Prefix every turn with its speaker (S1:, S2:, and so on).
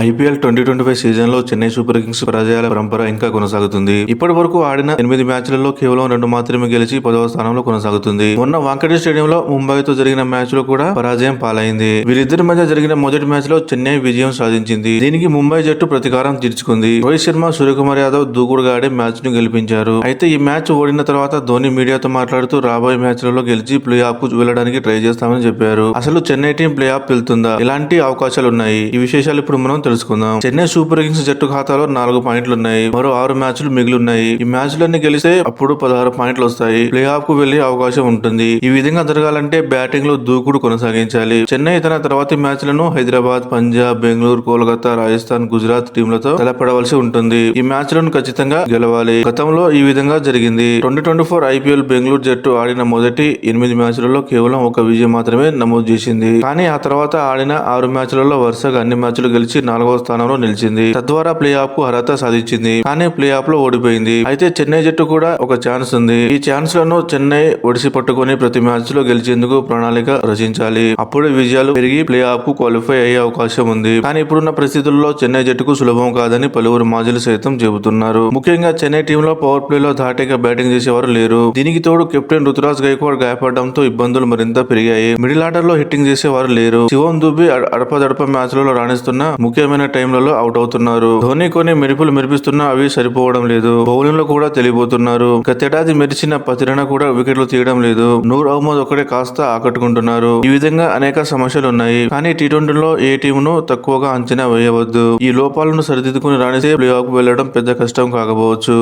S1: IPL 2025 season లో Chennai super Kings పరాజయాల పరంపర ఇంకా కొనసాగుతుంది. ఇప్పటి వరకు ఆడిన 8 మ్యాచ్లలో కేవలం 2 మాత్రమే గెలిచి 10వ స్థానంలో కొనసాగుతుంది. మొన్న వాంకడే స్టేడియంలో ముంబైతో జరిగిన మ్యాచ్ లో కూడా పరాజయం పాలైంది. వీరిద్దరి మధ్య జరిగిన మొదటి మ్యాచ్ లో చెన్నై విజయం సాధించింది. దీనికి ముంబై జట్టు ప్రతీకారం తీర్చుకుంది. రోహిత్ శర్మ, సూర్యకుమార్ యాదవ్ దూకుడుగా ఆడి మ్యాచ్ ను గెలిపించారు. అయితే ఈ మ్యాచ్ ఓడిన తర్వాత ధోని మీడియాతో మాట్లాడుతూ రాబోయే మ్యాచ్లలో గెలిచి ప్లే ఆఫ్ కు వెళ్లడానికి ట్రై చేస్తామని చెప్పారు. అసలు చెన్నై టీం ప్లే ఆఫ్ వెళ్తుందా? ఇలాంటి అవకాశాలు ఉన్నాయి. ఈ విశేషాలు ఇప్పుడు మనం తెలుసుకుందాం. చెన్నై సూపర్ కింగ్స్ జట్టు ఖాతాలో 4 పాయింట్లు ఉన్నాయి. మరో 6 మ్యాచ్లు మిగిలిన్నాయి. ఈ మ్యాచ్లన్నీ గెలిస్తే అప్పుడు 16 పాయింట్లు వస్తాయి. ప్లే ఆఫ్ కు వెళ్లే అవకాశం ఉంటుంది. ఈ విధంగా జరగాలంటే బ్యాటింగ్ లో దూకుడు కొనసాగించాలి. చెన్నై తన తర్వాతి మ్యాచ్లను హైదరాబాద్, పంజాబ్, బెంగళూరు, కోల్కతా, రాజస్థాన్, గుజరాత్ టీంలతో తలపడవలసి ఉంటుంది. ఈ మ్యాచ్లను ఖచ్చితంగా గెలవాలి. గతంలో ఈ విధంగా జరిగింది. 2024 ఐపీఎల్ బెంగళూరు జట్టు ఆడిన మొదటి 8 మ్యాచ్లలో కేవలం 1 విజయం మాత్రమే నమోదు చేసింది. కానీ ఆ తర్వాత ఆడిన 6 మ్యాచ్లలో వరుసగా అన్ని మ్యాచ్లు గెలిచి 4వ స్థానంలో నిలిచింది. తద్వారా ప్లే ఆఫ్ కు అర్హత సాధించింది. కానీ ప్లే ఆఫ్ లో ఓడిపోయింది. అయితే చెన్నై జట్టు కూడా ఒక ఛాన్స్ ఉంది. ఈ ఛాన్స్ లను చెన్నై ఒడిసి పట్టుకుని ప్రతి మ్యాచ్ లో గెలిచేందుకు ప్రణాళిక రచించాలి. అప్పుడే విజయాలు పెరిగి ప్లే ఆఫ్ కు క్వాలిఫై అయ్యే అవకాశం ఉంది. కానీ ఇప్పుడున్న పరిస్థితుల్లో చెన్నై జట్టుకు సులభం కాదని పలువురు మాజీలు సైతం చెబుతున్నారు. ముఖ్యంగా చెన్నై టీంలో పవర్ ప్లే లో ధాటిగా బ్యాటింగ్ చేసేవారు లేరు. దీనికి తోడు కెప్టెన్ రుతురాజ్ గైక్వాడ్ గాయపడడంతో ఇబ్బందులు మరింత పెరిగాయి. మిడిల్ ఆర్డర్ లో హిట్టింగ్ చేసేవారు లేరు. శివం దుబే అడపదడప మ్యాచ్ లలో రాణిస్తున్న ముఖ్యమైన టైంలలో అవుట్ అవుతున్నారు. ధోని కొన్ని మెరుపులు మెరిపిస్తున్నా అవి సరిపోవడం లేదు. బౌలింగ్ లో కూడా తెలియబోతున్నారు. గతేడాది మెరిచిన పతిరణ కూడా వికెట్లు తీయడం లేదు. నూర్ అహ్మద్ ఒకటే కాస్త ఆకట్టుకుంటున్నారు. ఈ విధంగా అనేక సమస్యలు ఉన్నాయి. కానీ టీ20లో ఏ టీమును తక్కువగా అంచనా వేయవద్దు. ఈ లోపాలను సరిదిద్దుకుని రాణిస్తే ప్లే ఆఫ్ కు వెళ్లడం పెద్ద కష్టం కాకపోవచ్చు.